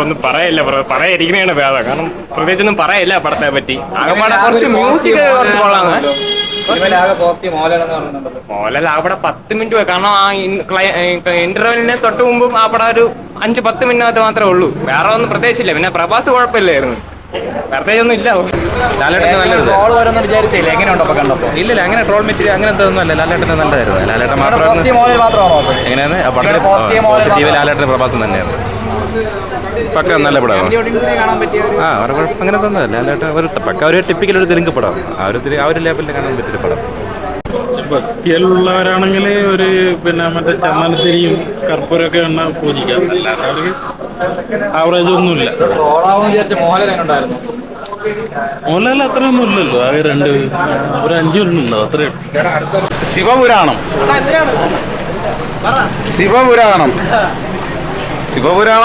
ഒന്നും പറയില്ല ബ്രോ, പറയാതിരിക്കണേണ് ഭേദം. കാരണം പ്രത്യേകിച്ചൊന്നും പറയില്ല പടത്തെ പറ്റി. ആകപ്പാടെ കുറച്ച് മ്യൂസിക് കുറച്ച് കൊള്ളാന്ന്. മോഹൻലാൽ ആകപ്പാടെ 10 മിനിറ്റ് പോയി. കാരണം ആ ഇന്റർവെല്ലിന് തൊട്ട് മുമ്പും ആ പടം ഒരു 5-10 മിനിറ്റ് മാത്രമേ ഉള്ളൂ. വേറെ ഒന്നും പ്രത്യേകിച്ചില്ല. പിന്നെ പ്രഭാസ് കുഴപ്പമില്ലായിരുന്നു, പ്രത്യേകിച്ചൊന്നും ഇല്ല. ലാലേട്ടൻ വിചാരിച്ചില്ല, എങ്ങനെയുണ്ടോ കണ്ടപ്പോ? ഇല്ല, അങ്ങനെ ട്രോൾ മെറ്റീരിയൽ അങ്ങനെ ഒന്നും അല്ല. ലാലേട്ടൻ നല്ലതായിരുന്നു. ലാലേട്ടൻ മാത്രമാണ് എങ്ങനെയാണ് പോസിറ്റീവ്. ലാലേട്ടൻ പ്രഭാസം തന്നെയാണ് പക്ക നല്ല പടമാണ്. അങ്ങനെ തോന്നുന്നില്ല. ലാലേട്ടൻ ഒരു പക്ക ഒരു ടിപ്പിക്കൽ ഒരു തെലുങ്ക് പടം. ആ ഒരു ലെവലിൽ കാണാൻ പറ്റിയ പടം. ഭക്തിയിലുള്ളവരാണെങ്കിൽ ഒരു മറ്റേ ചന്ദനത്തിരിയും കർപ്പൂരമൊക്കെ എണ്ണ പൂജിക്കാം. അല്ലാതെ അവർക്ക് ആവറേജ് ഒന്നുമില്ല. മോഹൻലാൽ അത്രയൊന്നും ഇല്ലല്ലോ, ആകെ ഒരു 5 മിനിറ്റുണ്ടോ അത്രയും. ശിവപുരാണം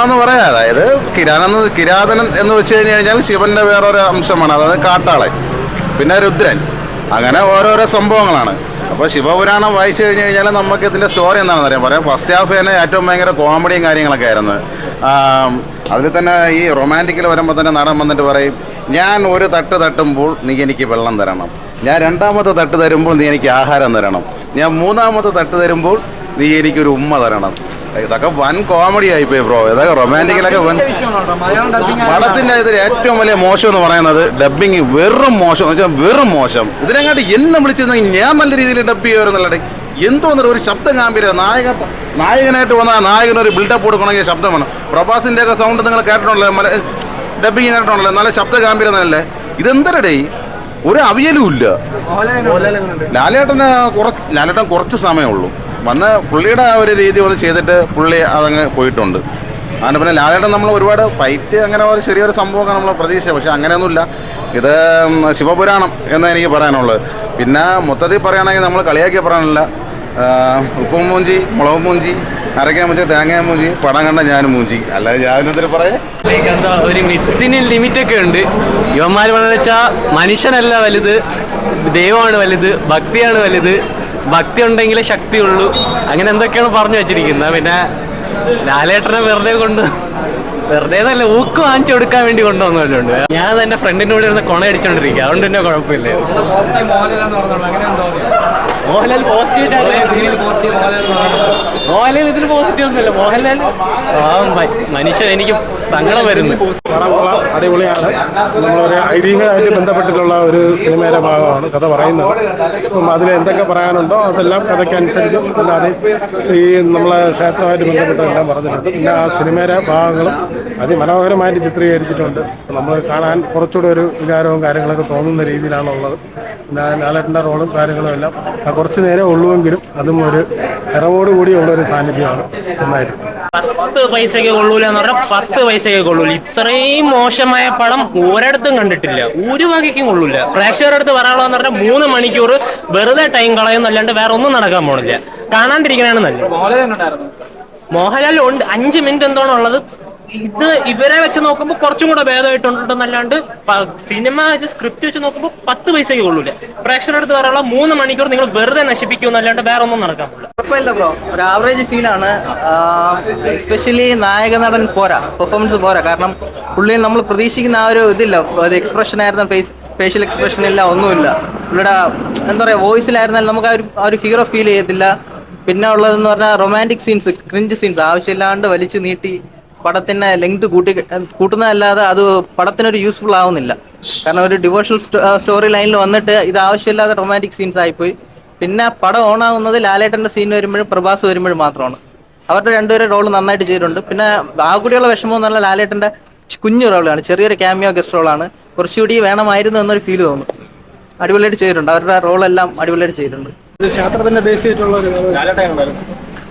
എന്ന് പറയാം. അതായത് കിരാതനൻ എന്ന് വെച്ച് കഴിഞ്ഞാൽ ശിവന്റെ വേറൊരു അംശമാണ്, അതായത് കാട്ടാളൻ, പിന്നെ രുദ്രൻ, അങ്ങനെ ഓരോരോ സംഭവങ്ങളാണ്. അപ്പോൾ ശിവപുരാണം വായിച്ചു കഴിഞ്ഞ് കഴിഞ്ഞാൽ നമുക്ക് ഇതിൻ്റെ സ്റ്റോറി എന്താണെന്ന് അറിയാൻ പറയാം. ഫസ്റ്റ് ഹാഫ് തന്നെ ഏറ്റവും ഭയങ്കര കോമഡിയും കാര്യങ്ങളൊക്കെ ആയിരുന്നു. അതിൽ തന്നെ ഈ റൊമാൻറ്റിക്കിൽ വരുമ്പോൾ തന്നെ നടൻ വന്നിട്ട് പറയും, ഞാൻ ഒരു തട്ട് തട്ടുമ്പോൾ നീ എനിക്ക് വെള്ളം തരണം, ഞാൻ രണ്ടാമത്തെ തട്ട് തരുമ്പോൾ നീ എനിക്ക് ആഹാരം തരണം, ഞാൻ മൂന്നാമത്തെ തട്ട് തരുമ്പോൾ നീ എനിക്കൊരു ഉമ്മ തരണം. ഇതൊക്കെ വൻ കോമഡി ആയിപ്പോയി ബ്രോ. ഇതൊക്കെ റൊമാൻറ്റിക്കിലൊക്കെ വൻ. പടത്തിൻ്റെ ഇതിൽ ഏറ്റവും വലിയ മോശം എന്ന് പറയുന്നത് ഡബ്ബിങ് വെറും മോശം എന്ന് വെച്ചാൽ വെറും മോശം. ഇതിനെങ്ങാട്ടി എന്നെ വിളിച്ചിരുന്നെങ്കിൽ ഞാൻ നല്ല രീതിയിൽ ഡബ് ചെയ്യുമായിരുന്നല്ലേ. എന്തോന്നൊരു ഒരു ശബ്ദം ഗാംഭീര്യം. നായകനായിട്ട് വന്ന നായകനൊരു ബിൽഡപ്പ് കൊടുക്കണമെങ്കിൽ ശബ്ദം വേണം. പ്രഭാസിൻ്റെ ഒക്കെ സൗണ്ട് നിങ്ങൾ കേട്ടിട്ടുണ്ടല്ലോ, ഡബ്ബിങ് കേട്ടിട്ടുണ്ടല്ലോ, നല്ല ശബ്ദ ഗാംഭീര്യം തന്നെ. ഇതെന്തരടേ, ഒരു അവിയലും ഇല്ല. ലാലേട്ടൻ കുറച്ച് സമയമുള്ളൂ വന്ന്, പുള്ളിയുടെ ആ ഒരു രീതി ഒന്ന് ചെയ്തിട്ട് പുള്ളി അതങ്ങ് പോയിട്ടുണ്ട്. അങ്ങനെ പിന്നെ ലാലേട്ടൻ നമ്മൾ ഒരുപാട് ഫൈറ്റ് അങ്ങനെ ഒരു ചെറിയൊരു സംഭവമൊക്കെ നമ്മൾ പ്രതീക്ഷിച്ചത്, പക്ഷേ അങ്ങനെയൊന്നുമില്ല. ഇത് ശിവപുരാണം എന്ന് എനിക്ക് പറയാനുള്ളത്. പിന്നെ മൊത്തത്തിൽ പറയുകയാണെങ്കിൽ നമ്മൾ കളിയാക്കി പറയാനില്ല. ഉപ്പും മൂഞ്ചി, മുളകും മൂഞ്ചി, അരക്കാൻ മൂഞ്ചി, തേങ്ങ മൂഞ്ചി, പടം കണ്ട ഞാനും മൂഞ്ചി. അല്ലാതെ ഞാനെന്തിനു പറയാ. ഒരു മിത്തിന് ലിമിറ്റൊക്കെ ഉണ്ട്. യുവന്മാർ പറഞ്ഞു വെച്ചാൽ മനുഷ്യനല്ല വലുത്, ദൈവമാണ് വലുത്, ഭക്തിയാണ് വലുത്, ഭക്തി ഉണ്ടെങ്കിലേ ശക്തിയുള്ളൂ, അങ്ങനെ എന്തൊക്കെയാണ് പറഞ്ഞു വെച്ചിരിക്കുന്നത്. പിന്നെ ലാലേട്ടനെ വെറുതെ നല്ല ഊക്ക് വാങ്ങിച്ചു കൊടുക്കാൻ വേണ്ടി കൊണ്ടുവന്നിട്ടുണ്ട്. ഞാൻ എൻ്റെ ഫ്രണ്ടിൻ്റെ കൂടെ ഇരുന്ന് കൊണ അടിച്ചോണ്ടിരിക്കുക, അതുകൊണ്ട് തന്നെ കുഴപ്പമില്ല. മോഹൻലാൽ ഇതിൽ പോസിറ്റീവ് ഒന്നുമില്ല. മോഹൻലാൽ മനുഷ്യൻ, എനിക്ക് സങ്കടം വരുന്നു. അടിപൊളിയാണ്. നമ്മളൊരു ഐതിഹ്യമായിട്ട് ബന്ധപ്പെട്ടിട്ടുള്ള ഒരു സിനിമയുടെ ഭാഗമാണ് കഥ പറയുന്നത്. അപ്പം അതിൽ എന്തൊക്കെ പറയാനുണ്ടോ അതെല്ലാം കഥയ്ക്കനുസരിച്ചും അല്ലാതെ ഈ നമ്മളെ ക്ഷേത്രമായിട്ട് ബന്ധപ്പെട്ടതെല്ലാം പറഞ്ഞിട്ടുണ്ട്. പിന്നെ ആ സിനിമയുടെ ഭാഗങ്ങളും അതിമനോഹരമായിട്ട് ചിത്രീകരിച്ചിട്ടുണ്ട്. നമ്മൾ കാണാൻ കുറച്ചുകൂടെ ഒരു വികാരവും കാര്യങ്ങളൊക്കെ തോന്നുന്ന രീതിയിലാണുള്ളത്. പിന്നെ ലാലേട്ടൻ്റെ റോളും കാര്യങ്ങളും എല്ലാം കുറച്ച് നേരം ഉള്ളുവെങ്കിലും അതും ഒരു ഇറവോട് കൂടിയുള്ളൊരു സാന്നിധ്യമാണ്. നന്നായിരിക്കും. 10 പൈസയ്ക്ക് കൊള്ളൂല എന്ന് പറഞ്ഞാൽ 10 പൈസയ്ക്ക് കൊള്ളൂല. ഇത്രയും മോശമായ പടം ഒരിടത്തും കണ്ടിട്ടില്ല, ഒരു വകയ്ക്കും കൊള്ളൂല. പ്രേക്ഷകരുടെ അടുത്ത് പറയാനുള്ളതെന്ന് പറഞ്ഞാൽ 3 മണിക്കൂർ വെറുതെ ടൈം കളയുന്നല്ലാണ്ട് വേറെ ഒന്നും നടക്കാൻ പോണില്ല. കാണാണ്ടിരിക്കണാണ് നല്ലത്. മോഹൻലാൽ 5 മിനിറ്റ് എന്തോണം ഉള്ളത്. ഇത് ഇവരെ വെച്ച് നോക്കുമ്പോൾ കുറച്ചും കൂടെ ഭേദമായിട്ടുണ്ടെന്നല്ലാണ്ട് സിനിമ വെച്ച് സ്ക്രിപ്റ്റ് വെച്ച് നോക്കുമ്പോൾ 10 പൈസയ്ക്ക് കൊള്ളൂല. പ്രേക്ഷകരുടെ അടുത്ത് പറയാനുള്ള 3 മണിക്കൂർ നിങ്ങൾ വെറുതെ നശിപ്പിക്കുമെന്നല്ലാണ്ട് വേറെ ഒന്നും നടക്കാൻ പറ്റില്ല. കുഴപ്പമില്ല ബ്രോ, ഒരു ആവറേജ് ഫീലാണ്. എസ്പെഷ്യലി നായക നടൻ പോരാ, പെർഫോമൻസ് പോരാ. കാരണം പുള്ളിയിൽ നമ്മൾ പ്രതീക്ഷിക്കുന്ന ആ ഒരു ഇതില്ല. അത് എക്സ്പ്രഷൻ ആയിരുന്ന ഫേഷ്യൽ എക്സ്പ്രഷൻ ഇല്ല, ഒന്നുമില്ല. പുള്ളിയുടെ എന്താ പറയുക, വോയിസിലായിരുന്നാലും നമുക്ക് ആ ഒരു ഹീറോ ഫീൽ ചെയ്യത്തില്ല. പിന്നെ ഉള്ളതെന്ന് പറഞ്ഞാൽ റൊമാൻറ്റിക് സീൻസ്, ക്രിഞ്ച് സീൻസ് ആവശ്യമില്ലാണ്ട് വലിച്ചു നീട്ടി പടത്തിൻ്റെ ലെങ്ത് കൂട്ടുന്നതല്ലാതെ അത് പടത്തിനൊരു യൂസ്ഫുൾ ആവുന്നില്ല. കാരണം ഒരു ഡിവോഷണൽ സ്റ്റോറി ലൈനിൽ വന്നിട്ട് ഇത് ആവശ്യമില്ലാതെ റൊമാൻറ്റിക് സീൻസ് ആയിപ്പോയി. പിന്നെ പടം ഓണാവുന്നത് ലാലേട്ടൻ്റെ സീൻ വരുമ്പോഴും പ്രഭാസ് വരുമ്പോഴും മാത്രമാണ്. അവരുടെ രണ്ടുപേരുടെ റോൾ നന്നായിട്ട് ചെയ്തിട്ടുണ്ട്. പിന്നെ ആ കൂടിയുള്ള വിഷമം എന്ന് പറഞ്ഞാൽ ലാലേട്ടൻ്റെ കുഞ്ഞു റോളാണ്, ചെറിയൊരു ക്യാമിയോ ഗസ്റ്റ് റോളാണ്. കുറച്ചുകൂടി വേണമായിരുന്നു എന്നൊരു ഫീൽ തോന്നുന്നു. അടിപൊളിയായിട്ട് ചെയ്തിട്ടുണ്ട്, അവരുടെ റോളെല്ലാം അടിപൊളിയായിട്ട് ചെയ്തിട്ടുണ്ട്. ക്ഷേത്രത്തിൻ്റെ ബേസ് ചെയ്തിട്ടുള്ള ഒരു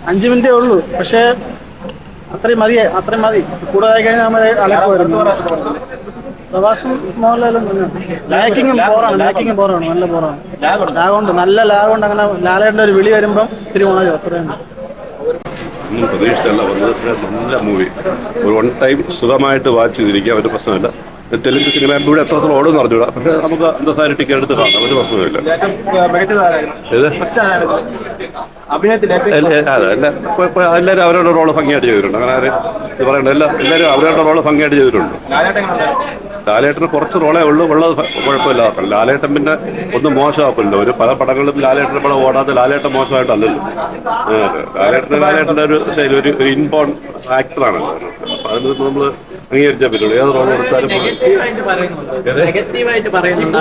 5 മിനിറ്റേ ഉള്ളൂ, പക്ഷേ അത്രയും മതി. കൂടുതലായി കഴിഞ്ഞാൽ നമ്മൾ അലക്ക് വരുന്നു. പ്രവാസം മോഹൻലാലും മേക്കിങ്ങും ബോറാണ്, നല്ല ബോറാണ്. നല്ല ലാഗുണ്ട്. അങ്ങനെ ലാലേട്ടൻ്റെ ഒരു വിളി വരുമ്പം ഇത്തിരി ഉണരും, അത്രയാണ്. ഒന്നും പ്രതീക്ഷിച്ചല്ല വന്നത്. നല്ല മൂവി, ഒരു 1 ടൈം സുഖമായിട്ട് വാച്ച് ചെയ്തിരിക്കാൻ ഒരു പ്രശ്നമില്ല. തെലുങ്ക് സിനിമ ഇവിടെ എത്രത്തോളം ഓടുമെന്ന് അറിഞ്ഞൂടാ. പക്ഷേ നമുക്ക് അന്തസ്സായ ടിക്കറ്റ് എടുത്ത് കാണാം, ഒരു പ്രശ്നമില്ല. എല്ലാവരും അവരുടെ റോള് ഭംഗിയായിട്ട് ചെയ്തിട്ടുണ്ട്. അങ്ങനെ ആരും ഇത് പറയണ്ട, എല്ലാവരും അവരുടെ റോള് ഭംഗിയായിട്ട് ചെയ്തിട്ടുണ്ട്. ലാലേട്ടന് കുറച്ച് റോളേ ഉള്ളൂ, ഉള്ളത് കുഴപ്പമില്ലാത്ത. ലാലേട്ടൻ പിന്നെ ഒന്നും മോശമാക്കില്ല. ഒരു പല പടങ്ങളിലും ലാലേട്ടൻ്റെ പടം ഓടാതെ ലാലേട്ടൻ മോശമായിട്ടല്ലല്ലോ. ലാലേട്ടൻ്റെ ഒരു ശൈലി, ഒരു ഇൻബോൺ ആക്ടറാണല്ലോ. അപ്പം അതിന് നമ്മൾ അംഗീകരിച്ചാൽ പറ്റുള്ളൂ. ഏത് റോൾ കൊടുത്താലും നെഗറ്റീവായിട്ട് പറയേണ്ട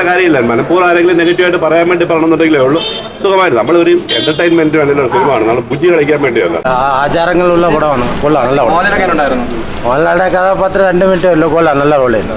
കാര്യമില്ല. മനഃപൂർവ്വം ആരെങ്കിലും നെഗറ്റീവായിട്ട് പറയാൻ വേണ്ടി പറയണമെന്നുണ്ടെങ്കിലേ ഉള്ളൂ. സുഖമായിരുന്നു. നമ്മളൊരു എന്റർടൈൻമെന്റ് വേണ്ടിയുള്ള സിനിമ ആണ്, നമ്മൾ ബുദ്ധി കളിക്കാൻ വേണ്ടിയല്ല. ആചാരങ്ങളുള്ള പടമാണ്, കൊള്ളാം, നല്ല പടം. മോഹൻലാലിന്റെ കഥാപാത്രം 2 മിനിറ്റ് കൊള്ളാം, നല്ല റോളായിരുന്നു.